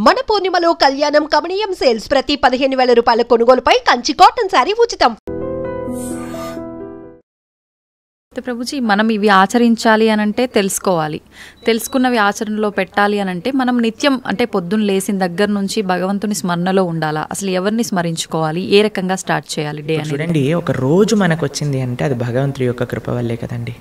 మన పూర్ణిమలో కళ్యాణం కమనీయం సేల్స్ ప్రతి 15,000 రూపాయల కొనుగోలుపై కంచి కాటన్ శారీ ఉచితం. ప్రభుజీ, మనం ఇవి ఆచరించాలి అనంటే తెలుసుకోవాలి. తెలుసుకున్నవి ఆచరణలో పెట్టాలి అనంటే మనం నిత్యం అంటే పొద్దున్న లేచిన దగ్గర నుంచి భగవంతుని స్మరణలో ఉండాలా? అసలు ఎవరిని స్మరించుకోవాలి? ఏ రకంగా స్టార్ట్ చేయాలి డే అనేది? చూడండి, ఒక రోజు మనకు వచ్చింది అంటే అది భగవంతుడి యొక్క కృప వల్లే కదండి.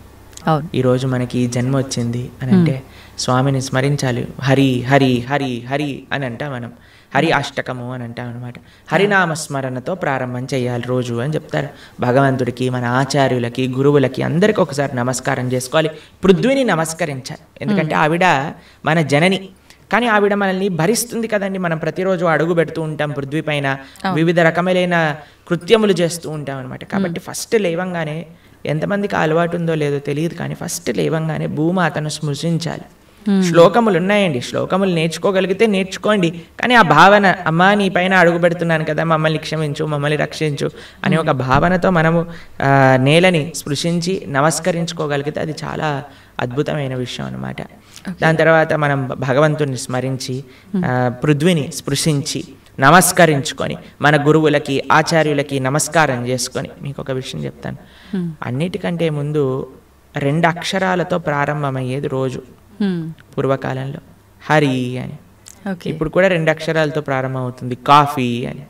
అవును, ఈరోజు మనకి ఈ జన్మ వచ్చింది అని అంటే స్వామిని స్మరించాలి. హరి హరి హరి హరి అని అంటాం మనం. హరి అష్టకము అని అంటాం అనమాట. హరినామస్మరణతో ప్రారంభం చేయాలి రోజు అని చెప్తారు. భగవంతుడికి, మన ఆచార్యులకి, గురువులకి అందరికీ ఒకసారి నమస్కారం చేసుకోవాలి. పృథ్వీని నమస్కరించాలి, ఎందుకంటే ఆవిడ మన జనని. కానీ ఆవిడ మనల్ని భరిస్తుంది కదండి. మనం ప్రతిరోజు అడుగు పెడుతూ ఉంటాం పృథ్వీ పైన, వివిధ రకములైన కృత్యములు చేస్తూ ఉంటాం అనమాట. కాబట్టి ఫస్ట్ లేవంగానే, ఎంతమందికి అలవాటు ఉందో లేదో తెలియదు కానీ ఫస్ట్ లేవంగానే భూమాతను స్మృశించాలి. శ్లోకములు ఉన్నాయండి, శ్లోకములు నేర్చుకోగలిగితే నేర్చుకోండి. కానీ ఆ భావన, అమ్మా నీ పైన అడుగు పెడుతున్నాను కదా, మమ్మల్ని క్షమించు, మమ్మల్ని రక్షించు అనే ఒక భావనతో మనము నేలని స్పృశించి నమస్కరించుకోగలిగితే అది చాలా అద్భుతమైన విషయం అనమాట. దాని తర్వాత మనం భగవంతుని స్మరించి పృథ్వీని స్పృశించి నమస్కరించుకొని మన గురువులకి, ఆచార్యులకి నమస్కారం చేసుకొని, మీకు ఒక విషయం చెప్తాను. అన్నిటికంటే ముందు 2 అక్షరాలతో ప్రారంభమయ్యేది రోజు పూర్వకాలంలో, హరి అని. ఇప్పుడు కూడా 2 అక్షరాలతో ప్రారంభం అవుతుంది, కాఫీ అని.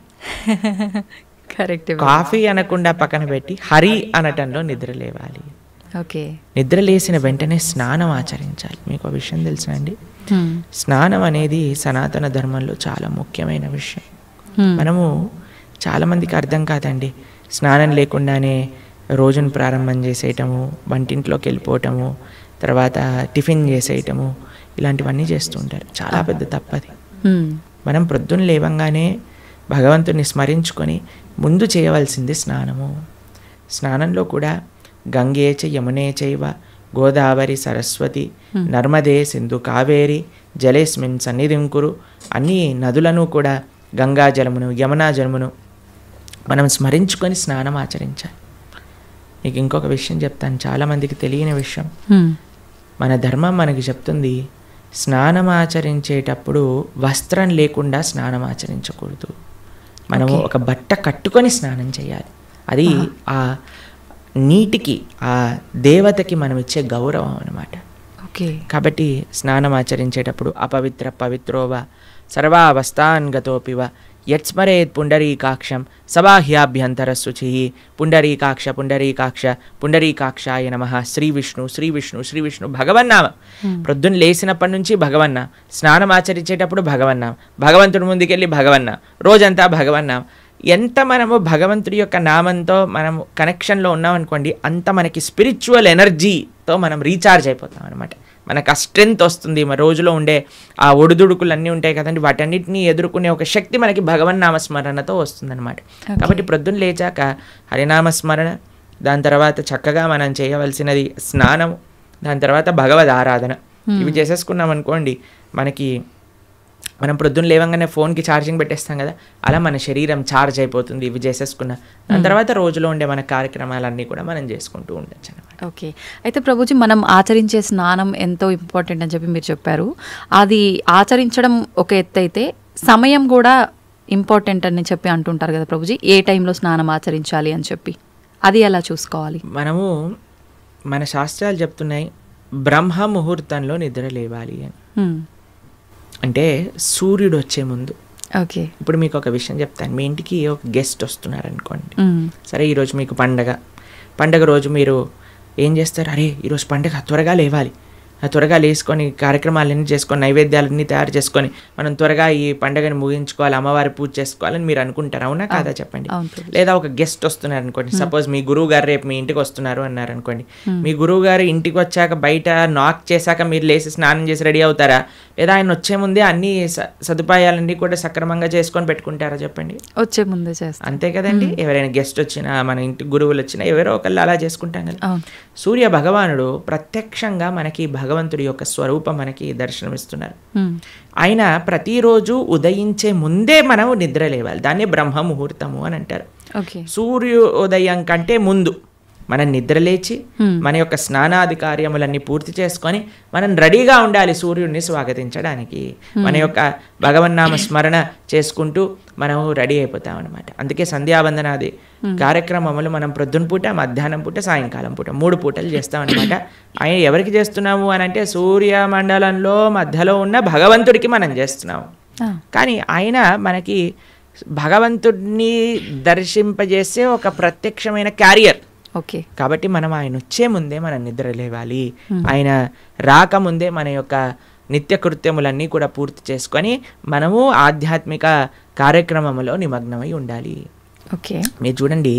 కరెక్ట్. కాఫీ అనకుండా పక్కన పెట్టి హరి అనటంలో నిద్ర లేవాలి. ఓకే. నిద్ర లేసిన వెంటనే స్నానం ఆచరించాలి. మీకు ఆ విషయం తెలుసా అండి? స్నానం అనేది సనాతన ధర్మంలో చాలా ముఖ్యమైన విషయం. మనము చాలామందికి అర్థం కాదండి. స్నానం లేకుండానే రోజును ప్రారంభం చేసేయటము, వంటింట్లోకి వెళ్ళిపోవటము, తర్వాత టిఫిన్ చేసేయటము, ఇలాంటివన్నీ చేస్తూ ఉంటారు. చాలా పెద్ద తప్పది. మనం ప్రొద్దున లేవంగానే భగవంతుని స్మరించుకొని ముందు చేయవలసింది స్నానము. స్నానంలో కూడా గంగే చ యమునే చైవ గోదావరి సరస్వతి నర్మదే సింధు కావేరి జలేస్మిన్ సన్నిధిం కురు. అన్ని నదులను కూడా గంగా జలమును, యమునా జలమును మనం స్మరించుకొని స్నానం ఆచరించాలి. మీకు ఇంకొక విషయం చెప్తాను, చాలామందికి తెలియని విషయం. మన ధర్మం మనకి చెప్తుంది, స్నానం ఆచరించేటప్పుడు వస్త్రం లేకుండా స్నానం ఆచరించకూడదు. మనము ఒక బట్ట కట్టుకొని స్నానం చేయాలి. అది ఆ నీటికి, ఆ దేవతకి మనం ఇచ్చే గౌరవం అన్నమాట. కాబట్టి స్నానం ఆచరించేటప్పుడు అపవిత్ర పవిత్రోవ సర్వావస్థాన్ గతోపివ యత్స్మరేత్ పుండరీకాక్షం సబాహ్యాభ్యంతర శుచి. పుండరీకాక్ష పుండరీకాక్ష పుండరీకాక్షాయ నమః. శ్రీ విష్ణు శ్రీ విష్ణు శ్రీ విష్ణు భగవన్నామ. ప్రొద్దున లేచినప్పటి నుంచి భగవన్నా, స్నానం ఆచరించేటప్పుడు భగవన్నా, భగవంతుడి ముందుకెళ్ళి భగవన్నా, రోజంతా భగవన్నా. ఎంత మనము భగవంతుడి యొక్క నామంతో మనము కనెక్షన్లో ఉన్నామనుకోండి, అంత మనకి స్పిరిచువల్ ఎనర్జీతో మనం రీఛార్జ్ అయిపోతాం అనమాట. మనకు ఆ స్ట్రెంగ్త్ వస్తుంది. మన రోజులో ఉండే ఆ ఒడిదుడుకులు అన్నీ ఉంటాయి కదండి, వాటన్నిటిని ఎదుర్కొనే ఒక శక్తి మనకి భగవన్నామస్మరణతో వస్తుందన్నమాట. కాబట్టి ప్రొద్దున లేచాక హరినామస్మరణ, దాని తర్వాత చక్కగా మనం చేయవలసినది స్నానం, దాని తర్వాత భగవద్ ఆరాధన. ఇవి చేసేసుకున్నాం అనుకోండి, మనం ప్రొద్దున లేవంగానే ఫోన్కి ఛార్జింగ్ పెట్టేస్తాం కదా, అలా మన శరీరం ఛార్జ్ అయిపోతుంది ఇవి చేసేసుకున్న. దాని తర్వాత రోజులో ఉండే మన కార్యక్రమాలన్నీ కూడా మనం చేసుకుంటూ ఉండొచ్చు అనమాట. ఓకే. అయితే ప్రభుజీ, మనం ఆచరించే స్నానం ఎంతో ఇంపార్టెంట్ అని చెప్పి మీరు చెప్పారు. అది ఆచరించడం ఒక ఎత్తు అయితే సమయం కూడా ఇంపార్టెంట్ అని చెప్పి అంటుంటారు కదా ప్రభుజీ, ఏ టైంలో స్నానం ఆచరించాలి అని చెప్పి, అది ఎలా చూసుకోవాలి? మనము, మన శాస్త్రాలు చెప్తున్నాయి బ్రహ్మ ముహూర్తంలో నిద్ర లేవాలి అని. అంటే సూర్యుడు వచ్చే ముందు. ఓకే. ఇప్పుడు మీకు ఒక విషయం చెప్తాను. మీ ఇంటికి ఒక గెస్ట్ వస్తున్నారు అనుకోండి. సరే, ఈరోజు మీకు పండగ రోజు మీరు ఏం చేస్తారు? అరే ఈరోజు పండగ, త్వరగా లేవాలి, త్వరగా లేసుకొని కార్యక్రమాలన్నీ చేసుకొని నైవేద్యాలన్నీ తయారు చేసుకొని మనం త్వరగా ఈ పండుగని ముగించుకోవాలి, అమ్మవారి పూజ చేసుకోవాలని మీరు అనుకుంటారు, అవునా కాదా చెప్పండి? లేదా ఒక గెస్ట్ వస్తున్నారు అనుకోండి, సపోజ్ మీ గురువు గారు రేపు మీ ఇంటికి వస్తున్నారు అన్నారు అనుకోండి. మీ గురువు గారు ఇంటికి వచ్చాక బయట నాక్ చేశాక మీరు లేచి స్నానం చేసి రెడీ అవుతారా? లేదా ఆయన వచ్చే ముందే అన్ని సదుపాయాలన్నీ కూడా సక్రమంగా చేసుకొని పెట్టుకుంటారా చెప్పండి? వచ్చే ముందే చేస్తారు, అంతే కదండి. ఎవరైనా గెస్ట్ వచ్చినా, మన ఇంటి గురువులు వచ్చినా ఎవరో ఒకళ్ళు అలా చేసుకుంటాం కదా. సూర్య భగవానుడు ప్రత్యక్షంగా మనకి భగవంతుడి యొక్క స్వరూపం మనకి దర్శనమిస్తున్నారు. ఆయన ప్రతిరోజు ఉదయించే ముందే మనం నిద్ర లేవాలి. దాన్ని బ్రహ్మ ముహూర్తము అని అంటారు. సూర్యోదయం కంటే ముందు మనం నిద్రలేచి మన యొక్క స్నానాది కార్యములన్నీ పూర్తి చేసుకొని మనం రెడీగా ఉండాలి సూర్యుడిని స్వాగతించడానికి. మన యొక్క భగవన్నామ స్మరణ చేసుకుంటూ మనము రెడీ అయిపోతాం అనమాట. అందుకే సంధ్యావందనాది కార్యక్రమములు మనం ప్రొద్దున పూట, మధ్యాహ్నం పూట, సాయంకాలం పూట 3 పూటలు చేస్తాం అనమాట. ఆయన ఎవరికి చేస్తున్నాము అని అంటే సూర్యమండలంలో మధ్యలో ఉన్న భగవంతుడికి మనం చేస్తున్నాము. కానీ ఆయన మనకి భగవంతుడిని దర్శింపజేసే ఒక ప్రత్యక్షమైన క్యారియర్. ఓకే, కాబట్టి మనం ఆయన వచ్చే ముందే మనం నిద్ర లేవాలి. ఆయన రాకముందే మన యొక్క నిత్య కృత్యములన్నీ కూడా పూర్తి చేసుకొని మనము ఆధ్యాత్మిక కార్యక్రమంలో నిమగ్నమై ఉండాలి. ఓకే, మీరు చూడండి,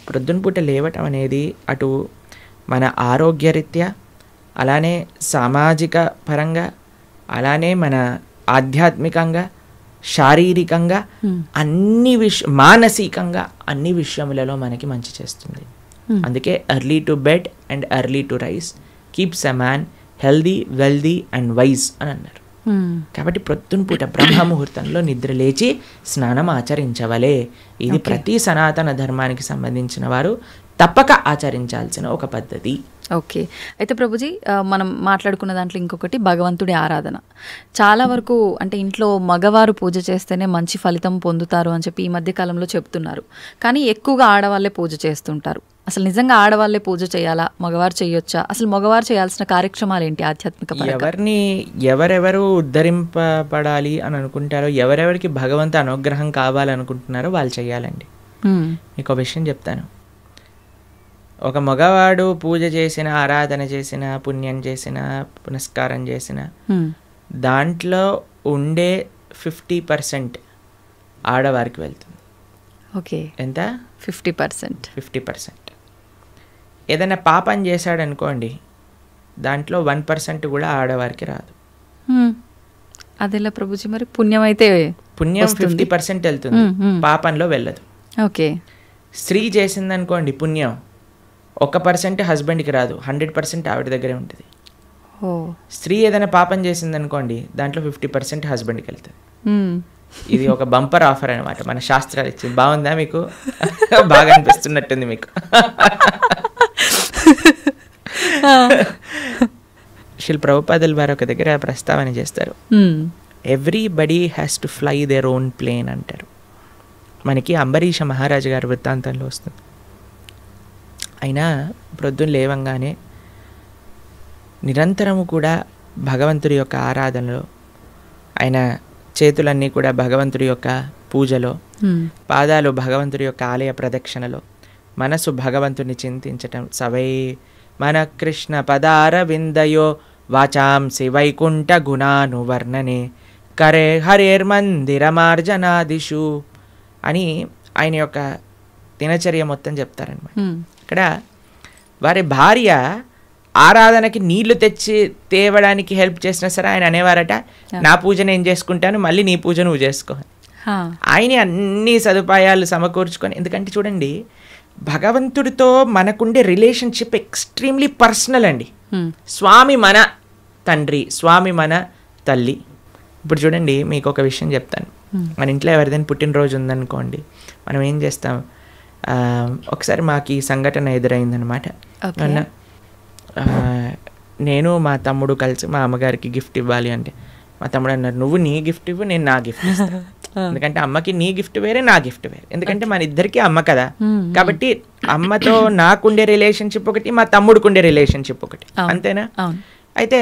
ప్రొద్దున పూట లేవటం అనేది అటు మన ఆరోగ్యరీత్యా, అలానే సామాజిక పరంగా, అలానే మన ఆధ్యాత్మికంగా, శారీరకంగా, అన్ని మానసికంగా అన్ని విషయములలో మనకి మంచి చేస్తుంది. అందుకే early to bed and early to rice keeps a man healthy, wealthy and wise అని అన్నారు. కాబట్టి ప్రొద్దున పూట బ్రహ్మముహూర్తంలో నిద్ర లేచి స్నానం ఆచరించవలే. ఇది ప్రతి సనాతన ధర్మానికి సంబంధించిన వారు తప్పక ఆచరించాల్సిన ఒక పద్ధతి. ఓకే, అయితే ప్రభుజీ మనం మాట్లాడుకున్న దాంట్లో ఇంకొకటి భగవంతుడి ఆరాధన. చాలా వరకు అంటే ఇంట్లో మగవారు పూజ చేస్తేనే మంచి ఫలితం పొందుతారు అని చెప్పి ఈ మధ్య కాలంలో చెప్తున్నారు. కానీ ఎక్కువగా ఆడవాళ్ళే పూజ చేస్తుంటారు. అసలు నిజంగా ఆడవాళ్ళే పూజ చేయాలా, మగవారు చేయొచ్చా? అసలు మగవారు చేయాల్సిన కార్యక్రమాలు ఏంటి ఆధ్యాత్మిక పరంగా? ఎవరెవరు ఉద్ధరింపబడాలి అని అనుకుంటారో, ఎవరెవరికి భగవంతు అనుగ్రహం కావాలనుకుంటున్నారో వాళ్ళు చేయాలండి. మీకు ఒక విషయం చెప్తాను. ఒక మగవాడు పూజ చేసిన, ఆరాధన చేసిన, పుణ్యం చేసిన, పునస్కారం చేసిన దాంట్లో ఉండే 50% ఆడవారికి వెళ్తుంది. ఓకే, ఎంత? 50%. ఏదైనా పాపం చేశాడు అనుకోండి, దాంట్లో 1% కూడా ఆడవారికి రాదు. అదెలా ప్రభుజీ? మరి పుణ్యం అయితే పుణ్యం 50% వెళ్తుంది, పాపంలో వెళ్ళదు. ఓకే, స్త్రీ చేసిందనుకోండి పుణ్యం 1% హస్బెండ్కి రాదు, 100% ఆవిడ దగ్గరే ఉంటుంది. స్త్రీ ఏదైనా పాపం చేసిందనుకోండి, దాంట్లో 50% హస్బెండ్కి వెళ్తుంది. ఇది ఒక బంపర్ ఆఫర్ అనమాట, మన శాస్త్రాలు ఇచ్చింది. బాగుందా మీకు? బాగా అనిపిస్తున్నట్టుంది మీకు. శిల్ ప్రభుపాదుల వారు ఒక దగ్గర ప్రస్తావన చేస్తారు, everybody has to fly their own plane అంటారు. మనకి అంబరీష మహారాజు గారి వృత్తాంతంలో వస్తుంది. అయినా ప్రొద్దున లేవంగానే నిరంతరము కూడా భగవంతుడి యొక్క ఆరాధనలో, ఆయన చేతులన్నీ కూడా భగవంతుడి యొక్క పూజలో, పాదాలు భగవంతుడి యొక్క ఆలయ ప్రదక్షిణలో, మనసు భగవంతుని చింతించటం. సవై మన కృష్ణ పదార విందయో వాచాంసి వైకుంఠ గుణానువర్ణనే కరే హరేర్మందిరమార్జనాదిషు అని ఆయన యొక్క దినచర్య మొత్తం చెప్తారనమాట. ఇక్కడ వారి భార్య ఆరాధనకి నీళ్లు తెచ్చి తేవడానికి హెల్ప్ చేసినా సరే ఆయన అనేవారట, నా పూజ నేను చేసుకుంటాను, మళ్ళీ నీ పూజ నువ్వు చేసుకో. ఆయన అన్ని సదుపాయాలు సమకూర్చుకొని, ఎందుకంటే చూడండి భగవంతుడితో మనకుండే రిలేషన్షిప్ ఎక్స్ట్రీమ్లీ పర్సనల్ అండి. స్వామి మన తండ్రి, స్వామి మన తల్లి. ఇప్పుడు చూడండి మీకు ఒక విషయం చెప్తాను. మన ఇంట్లో ఎవరిదైనా పుట్టినరోజు ఉందనుకోండి, మనం ఏం చేస్తాం? ఒకసారి మాకు ఈ సంఘటన ఎదురైందనమాట. నేను మా తమ్ముడు కలిసి మా అమ్మగారికి గిఫ్ట్ ఇవ్వాలి అంటే, మా తమ్ముడు అన్నారు, నువ్వు నీ గిఫ్ట్ ఇవ్వు, నేను నా గిఫ్ట్ ఇస్తాను. ఎందుకంటే అమ్మకి నీ గిఫ్ట్ వేరే, నా గిఫ్ట్ వేరే. ఎందుకంటే మన ఇద్దరికి అమ్మ కదా. కాబట్టి అమ్మతో నాకుండే రిలేషన్షిప్ ఒకటి, మా తమ్ముడికి రిలేషన్షిప్ ఒకటి, అంతేనా? అయితే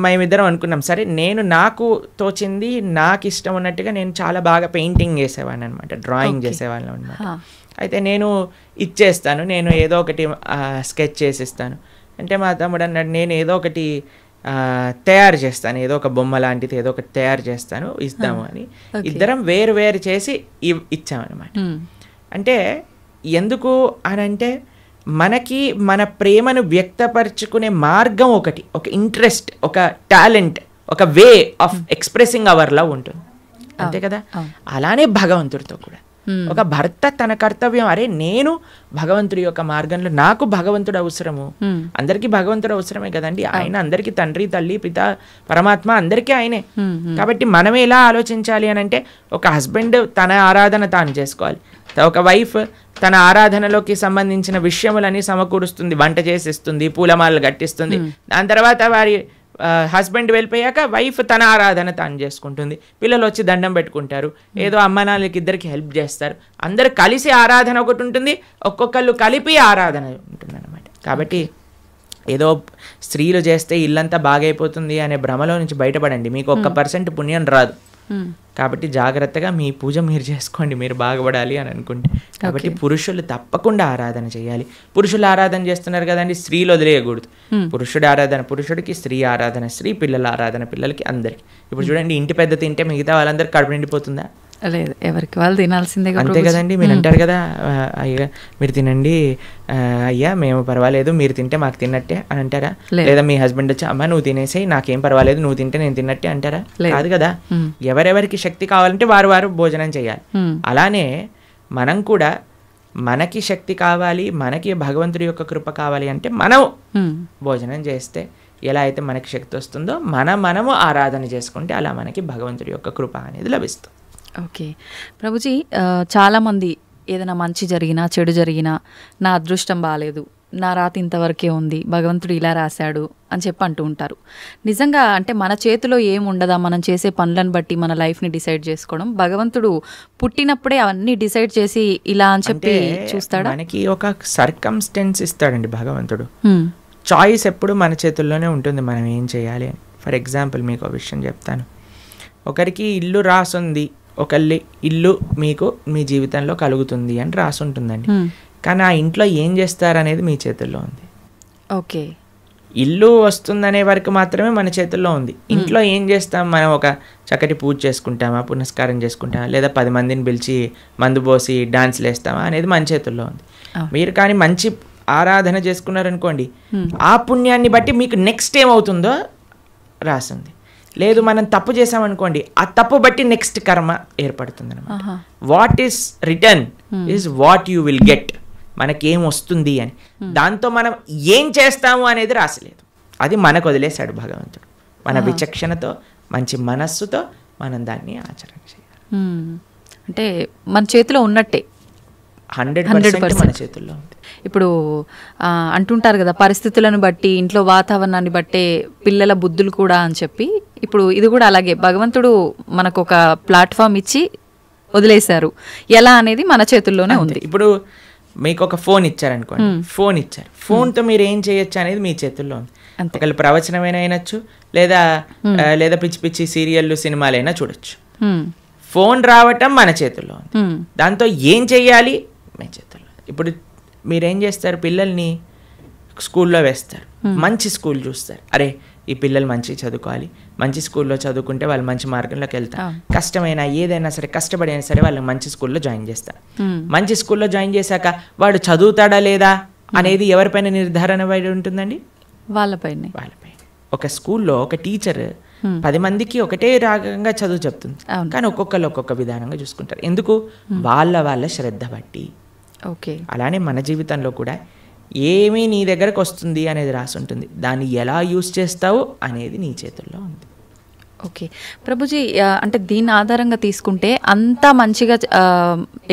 మేమిద్దరం అనుకున్నాం, సరే నేను నాకు తోచింది, నాకు ఇష్టం ఉన్నట్టుగా నేను చాలా బాగా పెయింటింగ్ చేసేవాడిని అనమాట, డ్రాయింగ్ చేసేవాళ్ళం అనమాట. అయితే నేను ఇచ్చేస్తాను, నేను ఏదో ఒకటి స్కెచ్ చేసిస్తాను అంటే, మా తమ్ముడు అన్నాడు, నేను ఏదో ఒకటి తయారు చేస్తాను, ఏదో ఒక బొమ్మ లాంటిది ఏదో ఒకటి తయారు చేస్తాను, ఇస్తాము అని ఇద్దరం వేరు వేరు చేసి ఇచ్చామన్నమాట. అంటే ఎందుకు అని అంటే, మనకి మన ప్రేమను వ్యక్తపరచుకునే మార్గం ఒకటి, ఒక ఇంట్రెస్ట్, ఒక టాలెంట్, ఒక way of expressing hour love ఉంటుంది, అంతే కదా. అలానే భగవంతుడితో కూడా ఒక భర్త తన కర్తవ్యం, అరే నేను భగవంతుడి యొక్క మార్గంలో, నాకు భగవంతుడు అవసరము, అందరికీ భగవంతుడు అవసరమే కదండి. ఆయన అందరికీ తండ్రి, తల్లి, పిత, పరమాత్మ అందరికీ ఆయనే. కాబట్టి మనం ఎలా ఆలోచించాలి అని అంటే, ఒక హస్బెండ్ తన ఆరాధన తాను చేసుకోవాలి, ఒక వైఫ్ తన ఆరాధనలోకి సంబంధించిన విషయములని సమకూరుస్తుంది, వంట చేసిస్తుంది, పూలమాలలు కట్టిస్తుంది. దాని తర్వాత వారి హస్బెండ్ వెళ్ళిపోయాక వైఫ్ తన ఆరాధన తాను చేసుకుంటుంది, పిల్లలు వచ్చి దండం పెట్టుకుంటారు, ఏదో అమ్మ నాన్నలకి ఇద్దరికి హెల్ప్ చేస్తారు, అందరు కలిసి ఆరాధన ఒకటి ఉంటుంది, ఒక్కొక్కళ్ళు కలిపి ఆరాధన ఉంటుంది అన్నమాట. కాబట్టి ఏదో స్త్రీలు చేస్తే ఇల్లంతా బాగైపోతుంది అనే భ్రమలో నుంచి బయటపడండి. మీకు 1% పుణ్యం రాదు. కాబట్టి జాగ్రత్తగా మీ పూజ మీరు చేసుకోండి, మీరు బాగుపడాలి అని అనుకుంటే. కాబట్టి పురుషులు తప్పకుండా ఆరాధన చేయాలి. పురుషులు ఆరాధన చేస్తున్నారు కదండి, స్త్రీలు వదిలేయకూడదు. పురుషుడి ఆరాధన పురుషుడికి, స్త్రీ ఆరాధన స్త్రీ, పిల్లల ఆరాధన పిల్లలకి, అందరికి. ఇప్పుడు చూడండి, ఇంటి పెద్ద తింటే మిగతా వాళ్ళందరికీ కడుపు నిండిపోతుందా? లేదు, ఎవరికి వాళ్ళు తినాల్సిందే. అంతే కదండి. మీరు అంటారు కదా, అయ్యా మీరు తినండి, అయ్యా మేము పర్వాలేదు, మీరు తింటే మాకు తిన్నట్టే అని అంటారా? లేదా మీ హస్బెండ్ వచ్చి అమ్మ నువ్వు తినేసి నాకేం పర్వాలేదు, నువ్వు తింటే నేను తిన్నట్టే అంటారా? కాదు కదా. ఎవరెవరికి శక్తి కావాలంటే వారు వారు భోజనం చేయాలి. అలానే మనం కూడా మనకి శక్తి కావాలి, మనకి భగవంతుడి యొక్క కృప కావాలి అంటే మనం భోజనం చేస్తే ఎలా అయితే మనకి శక్తి వస్తుందో మనము ఆరాధన చేసుకుంటే అలా మనకి భగవంతుడి యొక్క కృప అనేది లభిస్తుంది. ఓకే ప్రభుజీ, చాలామంది ఏదైనా మంచి జరిగినా చెడు జరిగినా నా అదృష్టం బాగాలేదు, నా రాతి ఇంతవరకే ఉంది, భగవంతుడు ఇలా రాశాడు అని చెప్పి అంటూ ఉంటారు. నిజంగా అంటే మన చేతిలో ఏముండదా, మనం చేసే పనులను బట్టి మన లైఫ్ని డిసైడ్ చేసుకోవడం? భగవంతుడు పుట్టినప్పుడే అవన్నీ డిసైడ్ చేసి ఇలా అని చెప్పి చూస్తాడా? మనకి ఒక సర్కమ్స్టెన్స్ ఇస్తాడండి భగవంతుడు. చాయిస్ ఎప్పుడు మన చేతుల్లోనే ఉంటుంది, మనం ఏం చేయాలి అని. ఫర్ ఎగ్జాంపుల్ మీకు ఒక విషయం చెప్తాను. ఒకరికి ఇల్లు రాసుంది, ఒకళ్ళి ఇల్లు మీకు మీ జీవితంలో కలుగుతుంది అని రాసి ఉంటుందండి. కానీ ఆ ఇంట్లో ఏం చేస్తారనేది మీ చేతుల్లో ఉంది. ఓకే, ఇల్లు వస్తుందనే వరకు మాత్రమే మన చేతుల్లో ఉంది. ఇంట్లో ఏం చేస్తాం, మనం ఒక చక్కటి పూజ చేసుకుంటామా, పునస్కారం చేసుకుంటామా, లేదా 10 మందిని పిలిచి మందు పోసి డాన్స్లు వేస్తామా అనేది మన చేతుల్లో ఉంది. మీరు కానీ మంచి ఆరాధన చేసుకున్నారనుకోండి, ఆ పుణ్యాన్ని బట్టి మీకు నెక్స్ట్ ఏమవుతుందో రాసింది. లేదు మనం తప్పు చేసామనుకోండి, ఆ తప్పు బట్టి నెక్స్ట్ కర్మ ఏర్పడుతుంది అనమాట. What is return is what you will get. మనకేం వస్తుంది అని, దాంతో మనం ఏం చేస్తాము అనేది రాసలేదు. అది మనకు వదిలేశాడు భగవంతుడు. మన విచక్షణతో మంచి మనస్సుతో మనం దాన్ని ఆచరణ చేయాలి. అంటే మన చేతిలో ఉన్నట్టే 100% మన చేతుల్లో ఉంది. ఇప్పుడు అంటుంటారు కదా, పరిస్థితులను బట్టి ఇంట్లో వాతావరణాన్ని బట్టే పిల్లల బుద్ధులు కూడా అని చెప్పి. ఇప్పుడు ఇది కూడా అలాగే భగవంతుడు మనకు ఒక ప్లాట్ఫామ్ ఇచ్చి వదిలేశారు, ఎలా అనేది మన చేతుల్లోనే ఉంది. ఇప్పుడు మీకు ఒక ఫోన్ ఇచ్చారనుకోండి, ఫోన్ ఇచ్చారు, ఫోన్తో మీరు ఏం చేయొచ్చు అనేది మీ చేతుల్లో ఉంది. ఒకళ్ళు ప్రవచనమైనా అయినచ్చు, లేదా పిచ్చి పిచ్చి సీరియళ్ళు సినిమాలైనా చూడొచ్చు. ఫోన్ రావటం మన చేతుల్లో ఉంది, దాంతో ఏం చెయ్యాలి మీ చేతుల్లో. ఇప్పుడు మీరేం చేస్తారు, పిల్లల్ని స్కూల్లో వేస్తారు, మంచి స్కూల్ చూస్తారు. అరే ఈ పిల్లలు మంచి చదువుకోవాలి, మంచి స్కూల్లో చదువుకుంటే వాళ్ళు మంచి మార్గంలోకి వెళ్తారు. కష్టమైనా ఏదైనా సరే కష్టపడైనా సరే వాళ్ళని మంచి స్కూల్లో జాయిన్ చేస్తారు. మంచి స్కూల్లో జాయిన్ చేశాక వాడు చదువుతాడా లేదా అనేది ఎవరిపైన నిర్ధారణ పడి ఉంటుందండి? వాళ్ళపైన. ఒక స్కూల్లో ఒక టీచర్ 10 మందికి ఒకటే రాగంగా చదువు చెప్తుంది, కానీ ఒక్కొక్కరు ఒక్కొక్క విధానంగా చూసుకుంటారు. ఎందుకు? వాళ్ళ శ్రద్ధ బట్టి. ఓకే, అలానే మన జీవితంలో కూడా ఏమీ నీ దగ్గరకు వస్తుంది అనేది రాసి ఉంటుంది, దాన్ని ఎలా యూజ్ చేస్తావు అనేది నీ చేతుల్లో ఉంది. ఓకే ప్రభుజీ, అంటే దీని ఆధారంగా తీసుకుంటే అంతా మంచిగా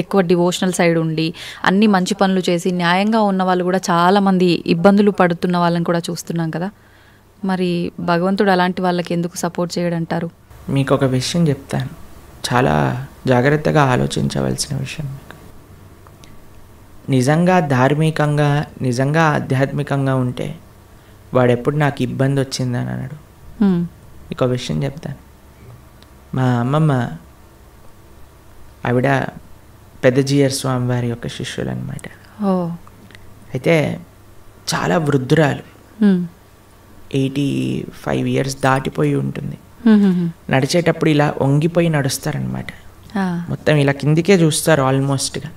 ఎక్కువ డివోషనల్ సైడ్ ఉండి అన్ని మంచి పనులు చేసి న్యాయంగా ఉన్న వాళ్ళు కూడా చాలామంది ఇబ్బందులు పడుతున్న వాళ్ళని కూడా చూస్తున్నాం కదా. మరి భగవంతుడు అలాంటి వాళ్ళకి ఎందుకు సపోర్ట్ చేయడంటారు? మీకు ఒక విషయం చెప్తాను, చాలా జాగ్రత్తగా ఆలోచించవలసిన విషయం. నిజంగా ధార్మికంగా, నిజంగా ఆధ్యాత్మికంగా ఉంటే వాడు ఎప్పుడు నాకు ఇబ్బంది వచ్చిందని అన్నాడు. మీకు ఒక విషయం చెప్తాను. మా అమ్మమ్మ ఆవిడ పెద్దజీయర్ స్వామి వారి యొక్క శిష్యులు అనమాట. అయితే చాలా వృద్ధురాలు, 85 years దాటిపోయి ఉంటుంది. నడిచేటప్పుడు ఇలా వంగిపోయి నడుస్తారనమాట, మొత్తం ఇలా కిందికే చూస్తారు ఆల్మోస్ట్గా.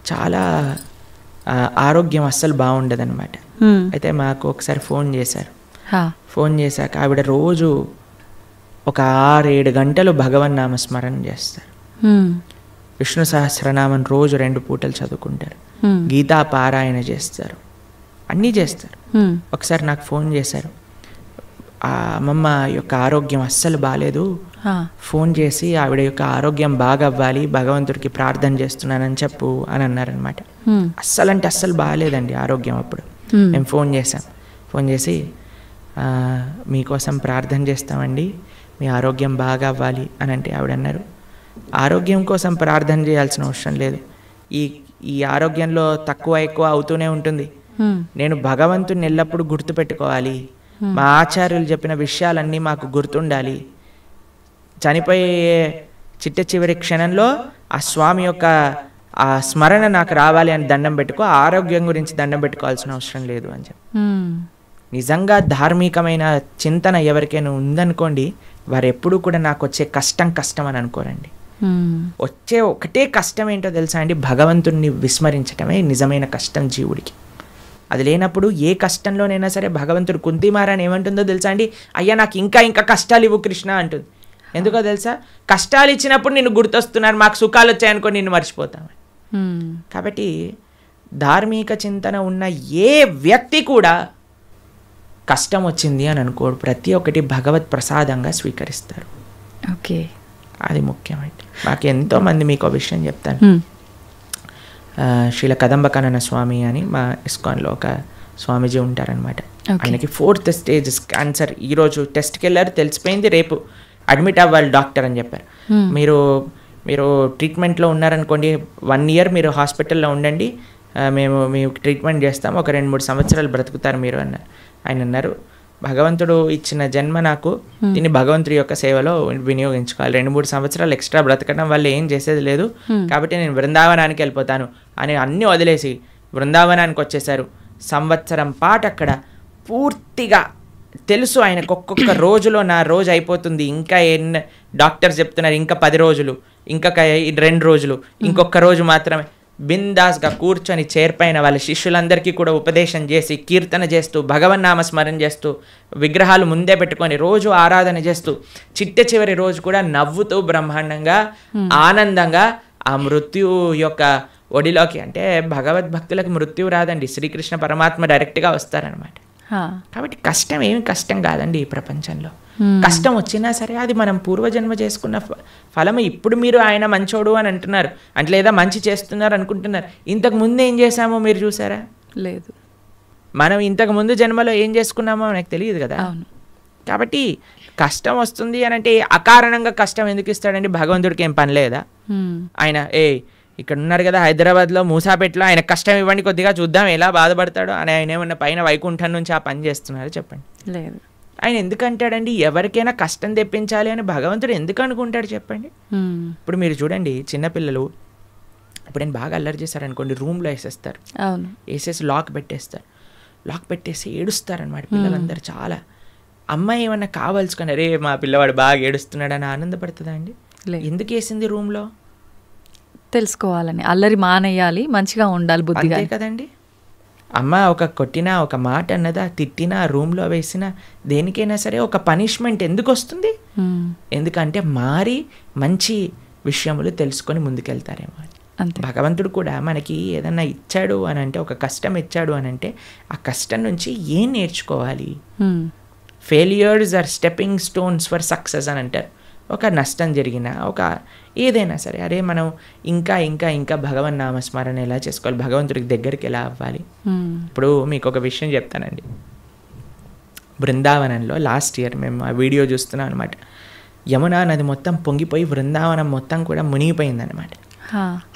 చాలా ఆరోగ్యం అస్సలు బాగుండదు అనమాట. అయితే మాకు ఒకసారి ఫోన్ చేశారు. ఫోన్ చేశాక ఆవిడ రోజు ఒక 6-7 గంటలు భగవన్ నామస్మరణ చేస్తారు. విష్ణు సహస్రనామం రోజు 2 పూటలు చదువుకుంటారు, గీతా పారాయణ చేస్తారు, అన్నీ చేస్తారు. ఒకసారి నాకు ఫోన్ చేశారు, ఆ అమ్మమ్మ యొక్క ఆరోగ్యం అస్సలు బాగాలేదు, ఫోన్ చేసి ఆవిడ యొక్క ఆరోగ్యం బాగా అవ్వాలి, భగవంతుడికి ప్రార్థన చేస్తున్నానని చెప్పు అని అన్నారనమాట. అస్సలంటే అస్సలు బాగాలేదండి ఆరోగ్యం. అప్పుడు మేము ఫోన్ చేసి మీకోసం ప్రార్థన చేస్తామండి, మీ ఆరోగ్యం బాగా అవ్వాలి అని అంటే ఆవిడ అన్నారు, ఆరోగ్యం కోసం ప్రార్థన చేయాల్సిన అవసరం లేదు, ఈ ఆరోగ్యంలో తక్కువ ఎక్కువ అవుతూనే ఉంటుంది. నేను భగవంతుని ఎల్లప్పుడూ గుర్తుపెట్టుకోవాలి, మా ఆచార్యులు చెప్పిన విషయాలన్నీ మాకు గుర్తుండాలి, చనిపోయే చివరి క్షణంలో ఆ స్వామి యొక్క ఆ స్మరణ నాకు రావాలి అని దండం పెట్టుకో, ఆరోగ్యం గురించి దండం పెట్టుకోవాల్సిన అవసరం లేదు అని చెప్పి. నిజంగా ధార్మికమైన చింతన ఎవరికైనా ఉందనుకోండి, వారు ఎప్పుడూ కూడా నాకు వచ్చే కష్టం అని అనుకోరండి. వచ్చే ఒకటే కష్టం ఏంటో తెలుసా అండి, భగవంతుణ్ణి విస్మరించటమే నిజమైన కష్టం జీవుడికి. అది లేనప్పుడు ఏ కష్టంలోనైనా సరే భగవంతుడు కుంతిమారాని ఏమంటుందో తెలుసా అండి, అయ్యా నాకు ఇంకా కష్టాలు ఇవ్వు కృష్ణ అంటుంది. ఎందుకో తెలుసా, కష్టాలు ఇచ్చినప్పుడు నిన్ను గుర్తొస్తున్నారు, మాకు సుఖాలు వచ్చాయనుకో నిన్ను మర్చిపోతామని. కాబట్టి ధార్మిక చింతన ఉన్న ఏ వ్యక్తి కూడా కష్టం వచ్చింది అని అనుకోడు, ప్రతి ఒక్కటి భగవత్ ప్రసాదంగా స్వీకరిస్తారు. ఓకే, అది ముఖ్యమండి. మాకు ఎంతోమంది మీకు ఒక విషయం చెప్తాను. శ్రీల కదంబకానన స్వామి అని మా ఇస్కాన్లో ఒక స్వామీజీ ఉంటారనమాట. ఆయనకి 4th స్టేజ్ క్యాన్సర్. ఈరోజు టెస్ట్కి వెళ్ళారు, తెలిసిపోయింది, రేపు అడ్మిట్ అవ్వాలి డాక్టర్ అని చెప్పారు. మీరు ట్రీట్మెంట్లో ఉన్నారనుకోండి, 1 year మీరు హాస్పిటల్లో ఉండండి, మేము మీకు ట్రీట్మెంట్ చేస్తాము, ఒక 2-3 సంవత్సరాలు బ్రతుకుతారు మీరు అన్నారు. ఆయన అన్నారు, భగవంతుడు ఇచ్చిన జన్మ నాకు, దీన్ని భగవంతుడి యొక్క సేవలో వినియోగించుకోవాలి, 2-3 సంవత్సరాలు ఎక్స్ట్రా బ్రతకడం వల్ల ఏం చేసేది లేదు, కాబట్టి నేను బృందావనానికి వెళ్ళిపోతాను అని అన్నీ వదిలేసి బృందావనానికి వచ్చేసారు. సంవత్సరం పాటు అక్కడ పూర్తిగా తెలుసు ఆయనకు, ఒక్కొక్క రోజులో నా రోజు అయిపోతుంది, ఇంకా డాక్టర్స్ చెప్తున్నారు ఇంకా 10 రోజులు, ఇంకా 2 రోజులు, ఇంకొక రోజు మాత్రమే. బిందాస్గా కూర్చొని చైర్ పైన వాళ్ళ శిష్యులందరికీ కూడా ఉపదేశం చేసి, కీర్తన చేస్తూ, భగవన్నామ స్మరణ చేస్తూ, విగ్రహాలు ముందే పెట్టుకొని రోజు ఆరాధన చేస్తూ, చివరి రోజు కూడా నవ్వుతూ బ్రహ్మాండంగా ఆనందంగా ఆ మృత్యు యొక్క ఒడిలోకి, అంటే భగవద్భక్తులకు మృత్యు రాదండి, శ్రీకృష్ణ పరమాత్మ డైరెక్ట్గా వస్తారనమాట. కాబట్టి కష్టం ఏమి కష్టం కాదండి ఈ ప్రపంచంలో. కష్టం వచ్చినా సరే అది మనం పూర్వజన్మ చేసుకున్న ఫలము. ఇప్పుడు మీరు ఆయన మంచోడు అని అంటున్నారు అంటే, లేదా మంచి చేస్తున్నారు అనుకుంటున్నారు, ఇంతకు ముందు ఏం చేశామో మీరు చూసారా? లేదు. మనం ఇంతకు ముందు జన్మలో ఏం చేసుకున్నామో మనకు తెలియదు కదా. కాబట్టి కష్టం వస్తుంది అని అంటే అకారణంగా కష్టం ఎందుకు ఇస్తాడండి? భగవంతుడికి ఏం పని లేదా? ఆయన ఇక్కడ ఉన్నారు కదా హైదరాబాద్లో మూసాపేటలో, ఆయన కష్టం ఇవ్వండి కొద్దిగా చూద్దాం ఎలా బాధపడతాడో అని ఆయన ఏమన్నా పైన వైకుంఠం నుంచి ఆ పని చేస్తున్నారు చెప్పండి? లేదు. ఆయన ఎందుకు అంటాడండి ఎవరికైనా కష్టం తెప్పించాలి అని భగవంతుడు ఎందుకు అనుకుంటాడు చెప్పండి? ఇప్పుడు మీరు చూడండి, చిన్నపిల్లలు ఎప్పుడైనా బాగా అల్లరి చేశారనుకోండి, రూమ్లో వేసేస్తారు, వేసేసి లాక్ పెట్టేసి ఏడుస్తారనమాట పిల్లలందరూ చాలా. అమ్మాయి ఏమన్నా కావాల్సుకొని, అరే మా పిల్లవాడు బాగా ఏడుస్తున్నాడు అని ఆనందపడుతుందా అండి? ఎందుకు వేసింది రూమ్లో? తెలుసుకోవాలని, అల్లరి మానేయాలి, మంచిగా ఉండాలి బుద్ధిగా కదండి. అమ్మ ఒక కొట్టినా, ఒక మాట అన్నదా, తిట్టినా, రూమ్లో వేసినా, దేనికైనా సరే ఒక పనిష్మెంట్ ఎందుకు వస్తుంది? ఎందుకంటే మారి మంచి విషయములు తెలుసుకొని ముందుకెళ్తారేమో. భగవంతుడు కూడా మనకి ఏదన్నా ఇచ్చాడు అని అంటే, ఒక కష్టం ఇచ్చాడు అని అంటే, ఆ కష్టం నుంచి ఏం నేర్చుకోవాలి? Failures are stepping stones for success అని అంటారు. ఒక నష్టం జరిగినా, ఒక ఏదైనా సరే, అరే మనం ఇంకా ఇంకా ఇంకా భగవన్ నామస్మరణ ఎలా చేసుకోవాలి, భగవంతుడికి దగ్గరికి ఎలా అవ్వాలి. ఇప్పుడు మీకు ఒక విషయం చెప్తానండి. బృందావనంలో లాస్ట్ ఇయర్ మేము ఆ వీడియో చూస్తున్నాం అనమాట. యమునా నది మొత్తం పొంగిపోయి బృందావనం మొత్తం కూడా మునిగిపోయిందనమాట.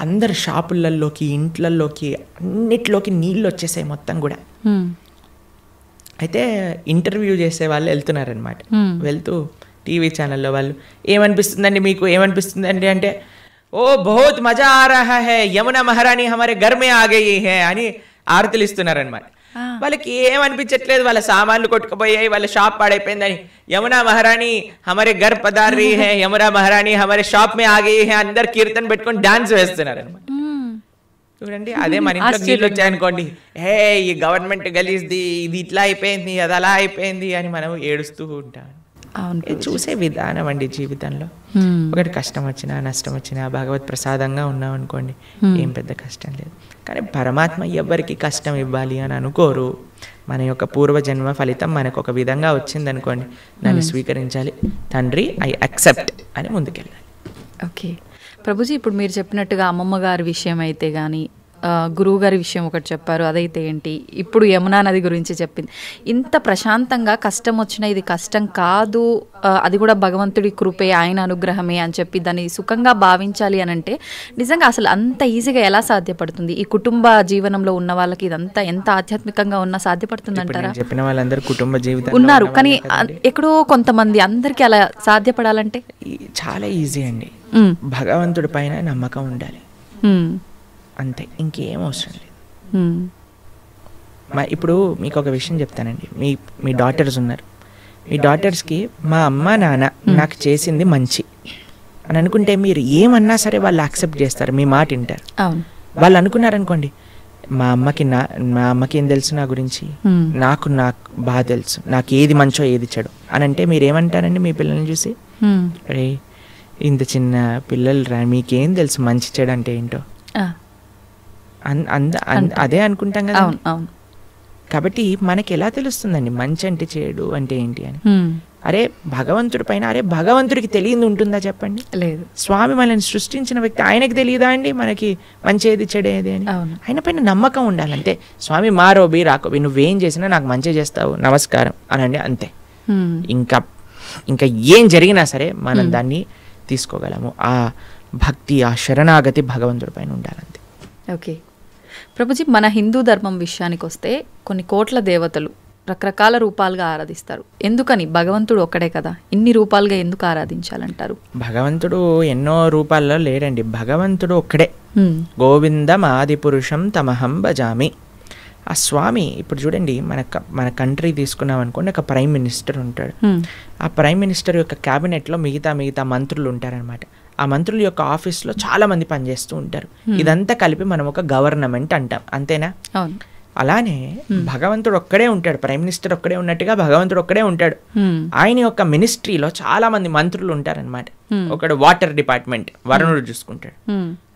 అందరు షాపులలోకి, ఇంట్లలోకి, అన్నిట్లోకి నీళ్ళు వచ్చేసాయి మొత్తం కూడా. అయితే ఇంటర్వ్యూ చేసే వాళ్ళు వెళ్తున్నారనమాట. వెళ్తూ టీవీ ఛానల్లో వాళ్ళు, ఏమనిపిస్తుందండి మీకు, ఏమనిపిస్తుందండి అంటే, ఓ బహుత్ మజా ఆ రహా హై, యమునా మహారాణి హమారే ఘర్ మే ఆ గయి హై అని ఆరతులు ఇస్తున్నారనమాట. వాళ్ళకి ఏమనిపించట్లేదు, వాళ్ళ సామాన్లు కొట్టుకుపోయాయి, వాళ్ళ షాప్ పాడైపోయిందని, యమునా మహారాణి హమారే ఘర్ పధార్ రహీ హై, యమునా మహారాణి హమారే షాప్ మే ఆ గయి హై, అందరు కీర్తన పెట్టుకొని డాన్స్ వేస్తున్నారు అనమాట. చూడండి, అదే మన ఇంట్లో నీళ్ళు వచ్చాయనుకోండి, హే ఈ గవర్నమెంట్ గలీజ్ది, ఇది ఇట్లా అయిపోయింది, అది అలా అయిపోయింది అని మనం ఏడుస్తూ ఉంటాం. చూసే విధానం అండి జీవితంలో. ఒకటి కష్టం వచ్చినా, నష్టం వచ్చినా, భగవత్ ప్రసాదంగా ఉన్నాం అనుకోండి, ఏం పెద్ద కష్టం లేదు. కానీ పరమాత్మ ఎవరికి కష్టం ఇవ్వాలి అని అనుకోరు. మన యొక్క పూర్వజన్మ ఫలితం మనకు ఒక విధంగా వచ్చిందనుకోండి, దాన్ని స్వీకరించాలి. తండ్రి ఐ యాక్సెప్ట్ అని ముందుకెళ్ళాలి. ఓకే ప్రభుజీ, ఇప్పుడు మీరు చెప్పినట్టుగా అమ్మమ్మ గారి విషయం అయితే కానీ, గురువు గారి విషయం ఒకటి చెప్పారు, అదైతే ఏంటి, ఇప్పుడు యమునా నది గురించి చెప్పింది. ఇంత ప్రశాంతంగా కష్టం వచ్చినా ఇది కష్టం కాదు, అది కూడా భగవంతుడి కృపే, ఆయన అనుగ్రహమే అని చెప్పి దాన్ని సుఖంగా భావించాలి అని అంటే నిజంగా అసలు అంత ఈజీగా ఎలా సాధ్యపడుతుంది? ఈ కుటుంబ జీవనంలో ఉన్న వాళ్ళకి ఇదంతా ఎంత ఆధ్యాత్మికంగా ఉన్నా సాధ్యపడుతుంది అంటారా? చెప్పిన వాళ్ళందరూ కుటుంబ జీవితం ఉన్నారు, కానీ ఎక్కడో కొంతమంది, అందరికీ అలా సాధ్యపడాలంటే చాలా ఈజీ అండి. భగవంతుడి పైన నమ్మకం ఉండాలి, అంతే, ఇంకేం అవసరం లేదు. ఇప్పుడు మీకు ఒక విషయం చెప్తానండి. మీ డాటర్స్ ఉన్నారు, మీ డాటర్స్కి మా అమ్మ నాన్న నాకు చేసింది మంచి అని అనుకుంటే మీరు ఏమన్నా సరే వాళ్ళు యాక్సెప్ట్ చేస్తారు, మీ మాట వింటారు. వాళ్ళు అనుకున్నారనుకోండి, మా అమ్మకి ఏం తెలుసు నా గురించి, నాకు బాగా తెలుసు, నాకు ఏది మంచో ఏది చెడు అని అంటే మీరు ఏమంటారండి మీ పిల్లల్ని చూసి? అరే ఇంత చిన్న పిల్లలు మీకేం తెలుసు మంచి చెడు అంటే ఏంటో, అదే అనుకుంటాం కదా. కాబట్టి మనకి ఎలా తెలుస్తుందండి మంచి అంటే చెడు అంటే ఏంటి అని? అరే భగవంతుడి పైన, అరే భగవంతుడికి తెలియదు ఉంటుందా చెప్పండి? లేదు. స్వామి మనల్ని సృష్టించిన వ్యక్తి, ఆయనకి తెలియదా అండి మనకి మంచి ఏది చెడు ఏది అని? ఆయన పైన నమ్మకం ఉండాలంటే, స్వామి మారోబి రాకోబి, నువ్వేం చేసినా నాకు మంచి చేస్తావు, నమస్కారం అనండి, అంతే. ఇంకా ఏం జరిగినా సరే మనం దాన్ని తీసుకోగలము. ఆ భక్తి, ఆ శరణాగతి భగవంతుడి పైన ఉండాలంతే. ఓకే ప్రభుజీ, మన హిందూ ధర్మం విషయానికి వస్తే కొన్ని కోట్ల దేవతలు రకరకాల రూపాలుగా ఆరాధిస్తారు. ఎందుకని? భగవంతుడు ఒక్కడే కదా, ఇన్ని రూపాలుగా ఎందుకు ఆరాధించాలంటారు? భగవంతుడు ఎన్నో రూపాల్లో లేడండి, భగవంతుడు ఒక్కడే. గోవిందం ఆది పురుషం తమహం భజామి. ఆ స్వామి, ఇప్పుడు చూడండి, మన కంట్రీ తీసుకున్నాం అనుకోండి, ఒక ప్రైమ్ మినిస్టర్ ఉంటాడు. ఆ ప్రైమ్ మినిస్టర్ యొక్క క్యాబినెట్లో మిగతా మంత్రులు ఉంటారనమాట. ఆ మంత్రుల యొక్క ఆఫీస్లో చాలా మంది పనిచేస్తూ ఉంటారు. ఇదంతా కలిపి మనం ఒక గవర్నమెంట్ అంటాం, అంతేనా? అలానే భగవంతుడు ఒక్కడే ఉంటాడు, ప్రైమ్ మినిస్టర్ ఒక్కడే ఉన్నట్టుగా భగవంతుడు ఒక్కడే ఉంటాడు. ఆయన యొక్క మినిస్ట్రీలో చాలా మంది మంత్రులు ఉంటారనమాట. ఒకడు వాటర్ డిపార్ట్మెంట్, వరుణుడు చూసుకుంటాడు.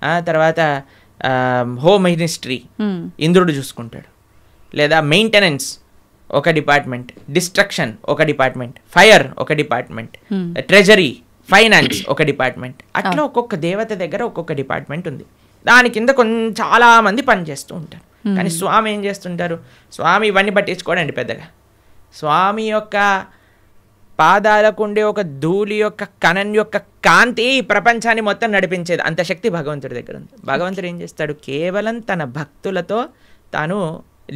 ఆ తర్వాత హోమ్ మినిస్ట్రీ ఇంద్రుడు చూసుకుంటాడు. లేదా మెయింటెనెన్స్ ఒక డిపార్ట్మెంట్, డిస్ట్రక్షన్ ఒక డిపార్ట్మెంట్, ఫైర్ ఒక డిపార్ట్మెంట్, ట్రెజరీ, ఫైనాన్స్ ఒక డిపార్ట్మెంట్. అట్లా ఒక్కొక్క దేవత దగ్గర ఒక్కొక్క డిపార్ట్మెంట్ ఉంది. దాని కింద చాలా మంది పనిచేస్తూ ఉంటారు. కానీ స్వామి ఏం చేస్తుంటారు? స్వామి ఇవన్నీ పట్టించుకోడండి పెద్దగా. స్వామి యొక్క పాదాలకు ఉండే ఒక ధూళి యొక్క కణం యొక్క కాంతి ప్రపంచాన్ని మొత్తం నడిపించేది, అంత శక్తి భగవంతుడి దగ్గర ఉంది. భగవంతుడు ఏం చేస్తాడు? కేవలం తన భక్తులతో తాను